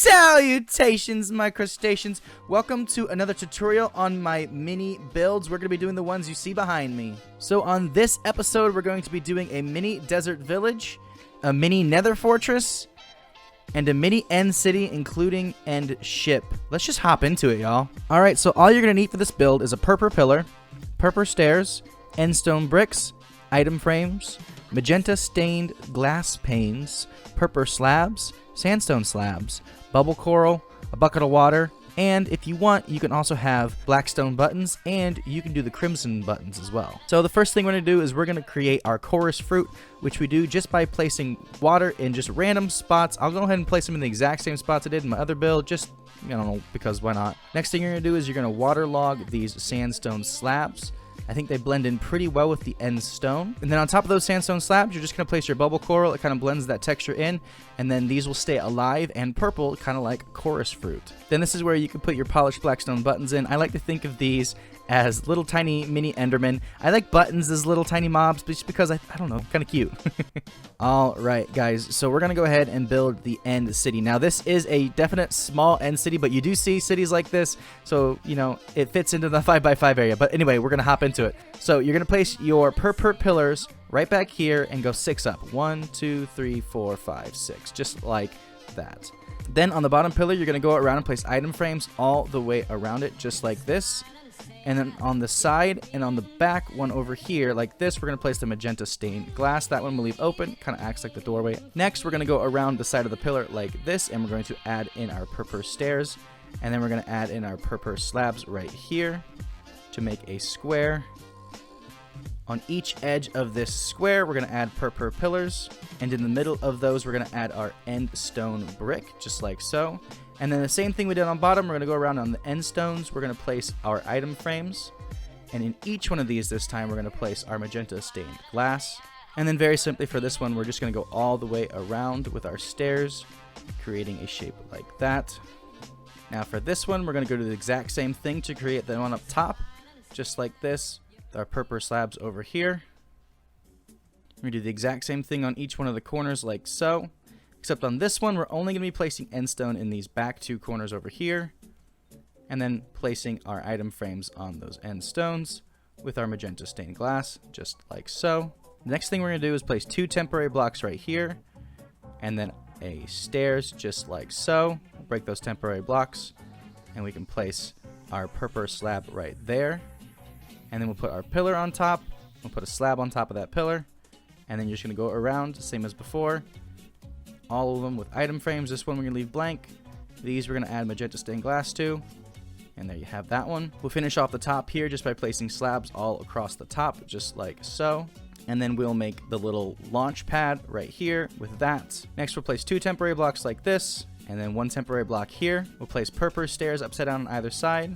Salutations, my crustaceans. Welcome to another tutorial on my mini builds. We're going to be doing the ones you see behind me. So on this episode, we're going to be doing a mini desert village, a mini Nether Fortress, and a mini end city, including end ship. Let's just hop into it, y'all. Alright, so all you're going to need for this build is a purple pillar, purple stairs, end stone bricks, item frames, magenta stained glass panes, purple slabs, sandstone slabs, bubble coral, a bucket of water, and if you want, you can also have blackstone buttons, and you can do the crimson buttons as well. So the first thing we're going to do is we're going to create our chorus fruit, which we do just by placing water in just random spots. I'll go ahead and place them in the exact same spots I did in my other build, just, I don't know, because why not? Next thing you're going to do is you're going to waterlog these sandstone slabs. I think they blend in pretty well with the end stone. And then on top of those sandstone slabs, you're just going to place your bubble coral. It kind of blends that texture in. And then these will stay alive and purple, kind of like chorus fruit. Then this is where you can put your polished blackstone buttons in. I like to think of these as little tiny mini endermen. I like buttons as little tiny mobs just because, I don't know, kind of cute. Alright guys, so we're going to go ahead and build the end city. Now this is a definite small end city, but you do see cities like this, so, you know, it fits into the 5x5 area. But anyway, we're going to hop into it. So you're going to place your purple pillars right back here and go 6 up. 1, 2, 3, 4, 5, 6. Just like that. Then on the bottom pillar, you're going to go around and place item frames all the way around it, just like this. And then on the side and on the back one over here, like this, we're going to place the magenta stained glass. That one we'll leave open, kind of acts like the doorway. Next, we're going to go around the side of the pillar like this, and we're going to add in our purple stairs. And then we're going to add in our purple slabs right here to make a square. On each edge of this square, we're going to add purple pillars. And in the middle of those, we're going to add our end stone brick, just like so. And then the same thing we did on bottom, we're going to go around on the end stones. We're going to place our item frames. And in each one of these this time, we're going to place our magenta stained glass. And then very simply for this one, we're just going to go all the way around with our stairs, creating a shape like that. Now for this one, we're going to go to the exact same thing to create the one up top, just like this. Our purple slabs over here. We're going to do the exact same thing on each one of the corners like so. Except on this one, we're only going to be placing end stone in these back two corners over here. And then placing our item frames on those end stones with our magenta stained glass, just like so. The next thing we're going to do is place 2 temporary blocks right here. And then a stairs, just like so. We'll break those temporary blocks. And we can place our purple slab right there. And then we'll put our pillar on top. We'll put a slab on top of that pillar. And then you're just going to go around, same as before. All of them with item frames. This one we're going to leave blank. These we're going to add magenta stained glass to. And there you have that one. We'll finish off the top here just by placing slabs all across the top, just like so. And then we'll make the little launch pad right here with that. Next we'll place 2 temporary blocks like this. And then 1 temporary block here. We'll place purple stairs upside down on either side.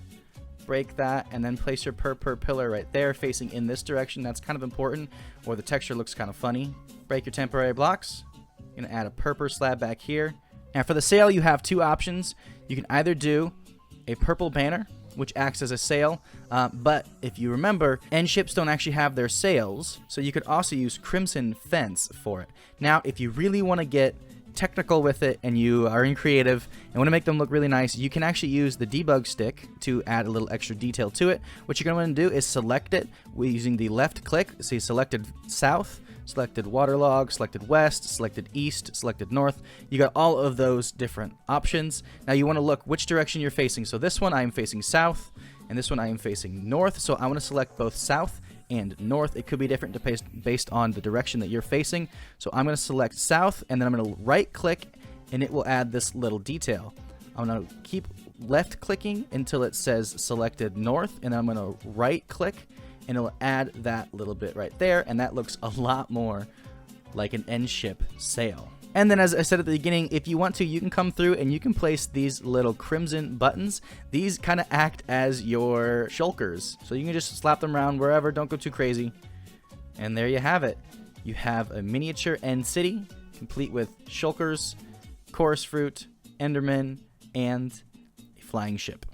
Break that, and then place your purple pillar right there facing in this direction. That's kind of important, or the texture looks kind of funny. Break your temporary blocks. You're going to add a purple slab back here. Now for the sail, you have 2 options. You can either do a purple banner, which acts as a sail, but if you remember, end ships don't actually have their sails, so you could also use crimson fence for it. Now if you really want to get technical with it and you are in creative and want to make them look really nice, you can actually use the debug stick to add a little extra detail to it. What you're going to want to do is select it using the left click. So you selected south, selected waterlog, selected west, selected east, selected north. You got all of those different options. Now you want to look which direction you're facing. So this one I am facing south, and this one I am facing north. So I want to select both south and north. It could be different based on the direction that you're facing. So I'm going to select south, and then I'm going to right click, and it will add this little detail. I'm going to keep left clicking until it says selected north, and then I'm going to right click, and it'll add that little bit right there, and that looks a lot more like an end ship sail. And then as I said at the beginning, if you want to, you can come through and you can place these little crimson buttons. These kind of act as your shulkers. So you can just slap them around wherever, don't go too crazy. And there you have it. You have a miniature end city, complete with shulkers, chorus fruit, enderman, and a flying ship.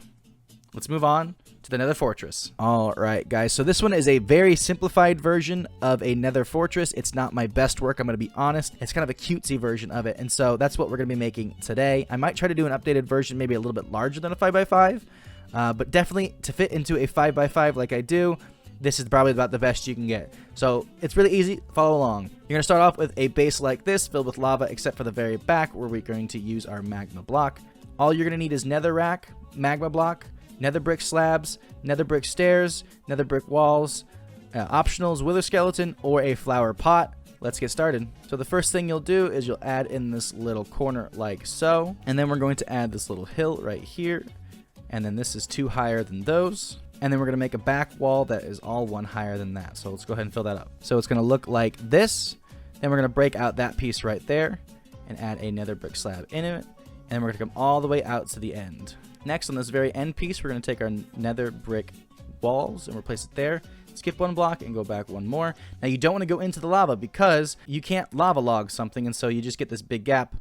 Let's move on to the Nether Fortress. Alright guys, so this one is a very simplified version of a Nether Fortress. It's not my best work, I'm going to be honest. It's kind of a cutesy version of it, and so that's what we're going to be making today. I might try to do an updated version, maybe a little bit larger than a 5x5, but definitely to fit into a 5x5 like I do, this is probably about the best you can get. So it's really easy, follow along. You're going to start off with a base like this, filled with lava, except for the very back where we're going to use our magma block. All you're going to need is nether rack, magma block, nether brick slabs, nether brick stairs, nether brick walls, optionals, wither skeleton, or a flower pot. Let's get started. So the first thing you'll do is you'll add in this little corner like so, and then we're going to add this little hill right here, and then this is 2 higher than those, and then we're going to make a back wall that is all 1 higher than that. So let's go ahead and fill that up. So it's going to look like this. Then we're going to break out that piece right there and add a nether brick slab in it, and we're going to come all the way out to the end. Next, on this very end piece, we're going to take our nether brick walls and replace it there. Skip 1 block and go back 1 more. Now, you don't want to go into the lava because you can't lava log something, and so you just get this big gap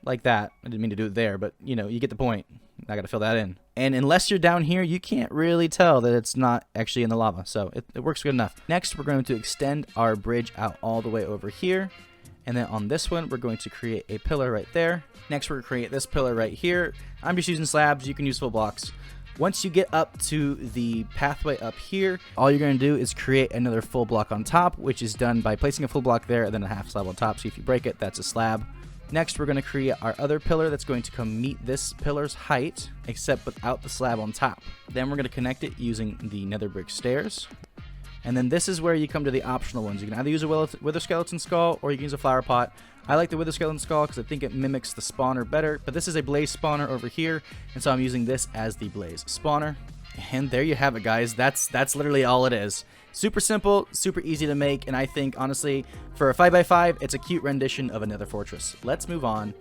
like that. I didn't mean to do it there, but, you know, you get the point. I got to fill that in. And unless you're down here, you can't really tell that it's not actually in the lava, so it works good enough. Next, we're going to extend our bridge out all the way over here. And then on this one, we're going to create a pillar right there. Next, we're going to create this pillar right here. I'm just using slabs. You can use full blocks. Once you get up to the pathway up here, all you're going to do is create another full block on top, which is done by placing a full block there and then a half slab on top. So if you break it, that's a slab. Next, we're going to create our other pillar that's going to come meet this pillar's height, except without the slab on top. Then we're going to connect it using the nether brick stairs. And then this is where you come to the optional ones. You can either use a wither skeleton skull or you can use a flower pot. I like the wither skeleton skull because I think it mimics the spawner better. But this is a blaze spawner over here, and so I'm using this as the blaze spawner. And there you have it, guys. That's literally all it is. Super simple, super easy to make, and I think, honestly, for a 5x5, it's a cute rendition of a Nether Fortress. Let's move on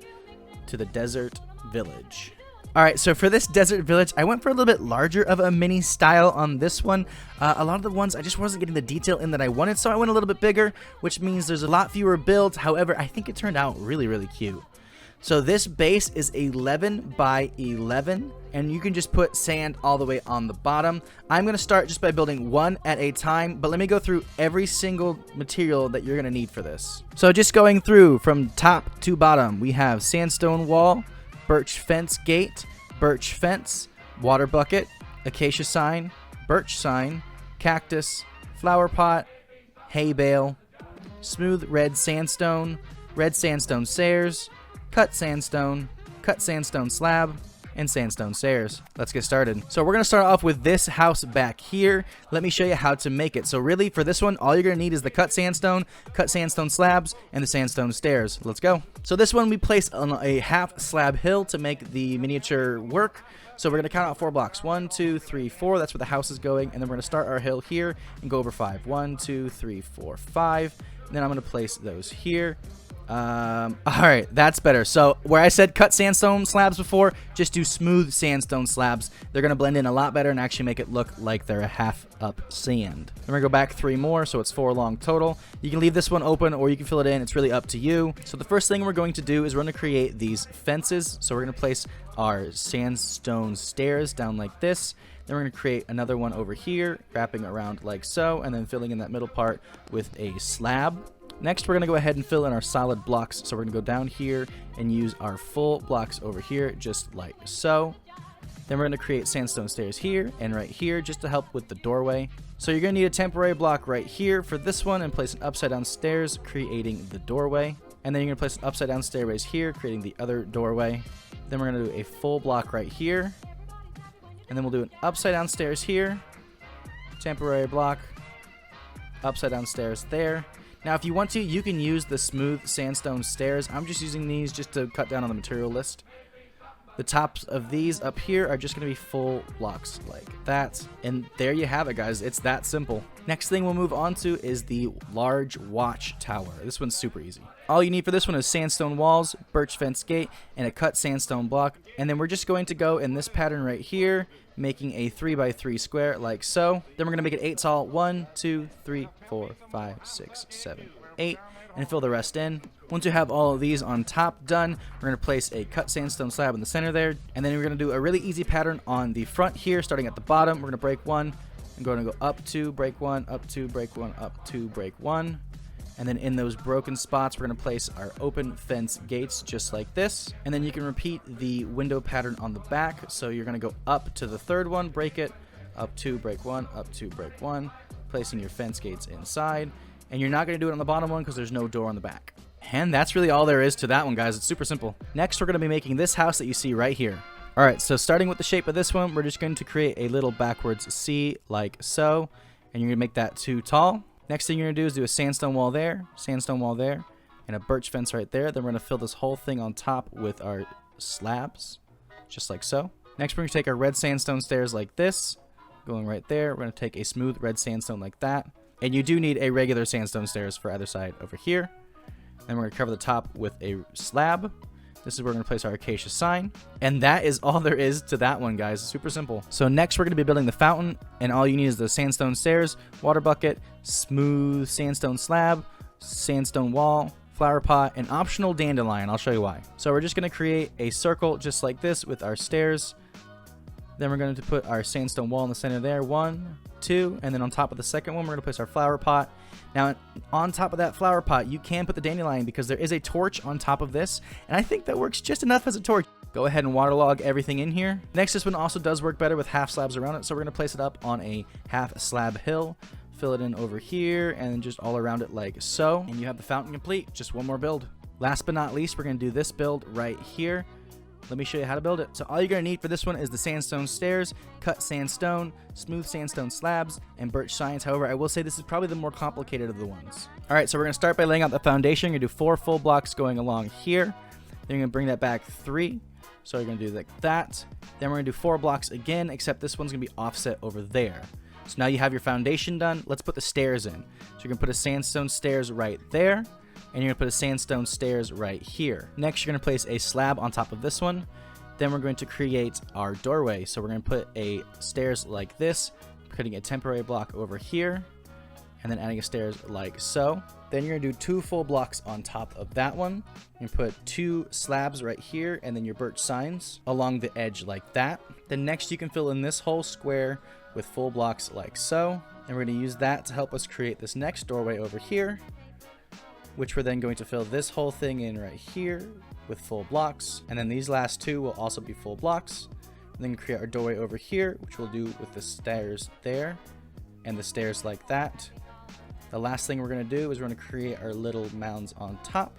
to the desert village. Alright, so for this desert village, I went for a little bit larger of a mini style on this one. A lot of the ones, I just wasn't getting the detail in that I wanted, so I went a little bit bigger, which means there's a lot fewer builds. However, I think it turned out really, really cute. So this base is 11 by 11, and you can just put sand all the way on the bottom. I'm going to start just by building 1 at a time, but let me go through every single material that you're going to need for this. So just going through from top to bottom, we have sandstone wall, birch fence gate, birch fence, water bucket, acacia sign, birch sign, cactus, flower pot, hay bale, smooth red sandstone stairs, cut sandstone slab, and sandstone stairs. Let's get started. So we're going to start off with this house back here. Let me show you how to make it. So really, for this one, all you're going to need is the cut sandstone slabs, and the sandstone stairs. Let's go. So this one we place on a half slab hill to make the miniature work. So we're going to count out 4 blocks. 1, 2, 3, 4. That's where the house is going. And then we're going to start our hill here and go over 5. 1, 2, 3, 4, 5. And then I'm going to place those here. Alright, that's better. So where I said cut sandstone slabs before, just do smooth sandstone slabs. They're going to blend in a lot better and actually make it look like they're a half up sand. Then we're going to go back 3 more, so it's 4 long total. You can leave this one open or you can fill it in. It's really up to you. So the first thing we're going to do is we're going to create these fences. So we're going to place our sandstone stairs down like this. Then we're going to create another one over here, wrapping around like so, and then filling in that middle part with a slab. Next, we're going to go ahead and fill in our solid blocks. So we're going to go down here and use our full blocks over here, just like so. Then we're going to create sandstone stairs here and right here just to help with the doorway. So you're going to need a temporary block right here for this one and place an upside down stairs, creating the doorway. And then you're going to place an upside down stairways here, creating the other doorway. Then we're going to do a full block right here. And then we'll do an upside down stairs here, temporary block, upside down stairs there. Now, if you want to, you can use the smooth sandstone stairs. I'm just using these just to cut down on the material list. The tops of these up here are just going to be full blocks like that. And there you have it, guys. It's that simple. Next thing we'll move on to is the large watch tower. This one's super easy. All you need for this one is sandstone walls, birch fence gate, and a cut sandstone block. And then we're just going to go in this pattern right here, making a 3x3 square like so. Then we're going to make it 8 tall. 1, 2, 3, 4, 5, 6, 7, 8. and fill the rest in. Once you have all of these on top done, we're going to place a cut sandstone slab in the center there, and then we're going to do a really easy pattern on the front here, starting at the bottom. We're going to break one, and going to go up 2, break 1, up 2, break 1, up 2, break 1. And then in those broken spots, we're going to place our open fence gates just like this. And then you can repeat the window pattern on the back. So you're going to go up to the third one, break it, up 2, break 1, up 2, break 1, placing your fence gates inside. And you're not going to do it on the bottom one because there's no door on the back. And that's really all there is to that one, guys. It's super simple. Next, we're going to be making this house that you see right here. All right, so starting with the shape of this one, we're just going to create a little backwards C like so. And you're going to make that too tall. Next thing you're going to do is do a sandstone wall there, and a birch fence right there. Then we're going to fill this whole thing on top with our slabs, just like so. Next, we're going to take our red sandstone stairs like this, going right there. We're going to take a smooth red sandstone like that. And you do need a regular sandstone stairs for either side over here. Then we're going to cover the top with a slab. This is where we're going to place our acacia sign. And that is all there is to that one, guys. Super simple. So next we're going to be building the fountain. And all you need is the sandstone stairs, water bucket, smooth sandstone slab, sandstone wall, flower pot, and optional dandelion. I'll show you why. So we're just going to create a circle just like this with our stairs. Then we're going to put our sandstone wall in the center there. 1, 2. And then on top of the second one, we're going to place our flower pot. Now, on top of that flower pot, you can put the dandelion because there is a torch on top of this. And I think that works just enough as a torch. Go ahead and waterlog everything in here. Next, this one also does work better with half slabs around it. So we're going to place it up on a half slab hill. Fill it in over here and just all around it like so. And you have the fountain complete. Just one more build. Last but not least, we're going to do this build right here. Let me show you how to build it. So all you're going to need for this one is the sandstone stairs, cut sandstone, smooth sandstone slabs, and birch signs. However, I will say this is probably the more complicated of the ones. All right, so we're going to start by laying out the foundation. You're going to do 4 full blocks going along here. Then you're going to bring that back 3. So you're going to do like that. Then we're going to do 4 blocks again, except this one's going to be offset over there. So now you have your foundation done. Let's put the stairs in. So you're going to put a sandstone stairs right there. And you're going to put a sandstone stairs right here. Next, you're going to place a slab on top of this one. Then we're going to create our doorway. So we're going to put a stairs like this, putting a temporary block over here, and then adding a stairs like so. Then you're going to do 2 full blocks on top of that one. You put 2 slabs right here, and then your birch signs along the edge like that. Then next, you can fill in this whole square with full blocks like so. And we're going to use that to help us create this next doorway over here, which we're then going to fill this whole thing in right here with full blocks. And then these last 2 will also be full blocks. And then create our doorway over here, which we'll do with the stairs there and the stairs like that. The last thing we're going to do is we're going to create our little mounds on top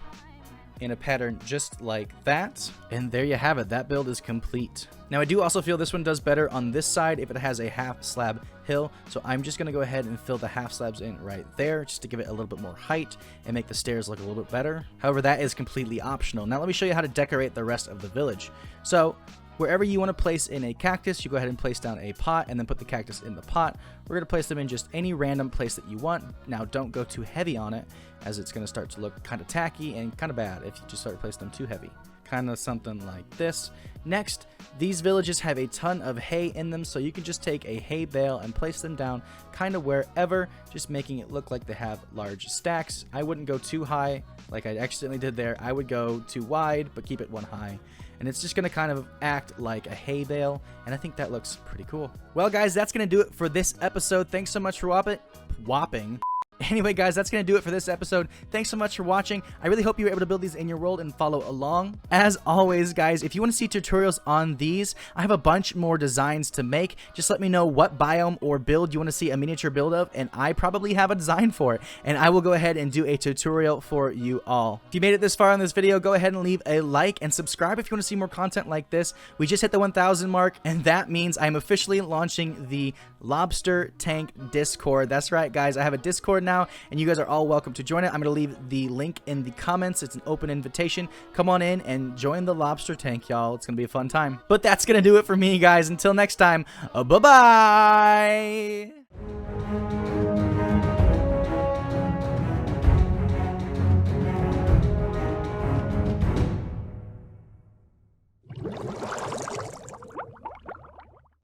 in a pattern just like that. And there you have it. That build is complete. Now, I do also feel this one does better on this side if it has a half slab hill. So I'm just going to go ahead and fill the half slabs in right there just to give it a little bit more height and make the stairs look a little bit better. However, that is completely optional. Now, let me show you how to decorate the rest of the village. So wherever you want to place in a cactus, you go ahead and place down a pot and then put the cactus in the pot. We're going to place them in just any random place that you want. Now, don't go too heavy on it, as it's going to start to look kind of tacky and kind of bad if you just start placing them too heavy. Kind of something like this. Next, these villages have a ton of hay in them, so you can just take a hay bale and place them down kind of wherever, just making it look like they have large stacks. I wouldn't go too high like I accidentally did there. I would go too wide, but keep it one high. And it's just going to kind of act like a hay bale, and I think that looks pretty cool. Well, guys, that's going to do it for this episode. Thanks so much for whopping. Anyway, guys, that's going to do it for this episode. Thanks so much for watching. I really hope you were able to build these in your world and follow along. As always, guys, if you want to see tutorials on these, I have a bunch more designs to make. Just let me know what biome or build you want to see a miniature build of, and I probably have a design for it, and I will go ahead and do a tutorial for you all. If you made it this far on this video, go ahead and leave a like and subscribe if you want to see more content like this. We just hit the 1,000 mark, and that means I'm officially launching the Lobster Tank Discord. That's right, guys. I have a Discord now, and you guys are all welcome to join it. I'm going to leave the link in the comments. It's an open invitation. Come on in and join the Lobster Tank, y'all. It's going to be a fun time. But that's going to do it for me, guys. Until next time, bye-bye.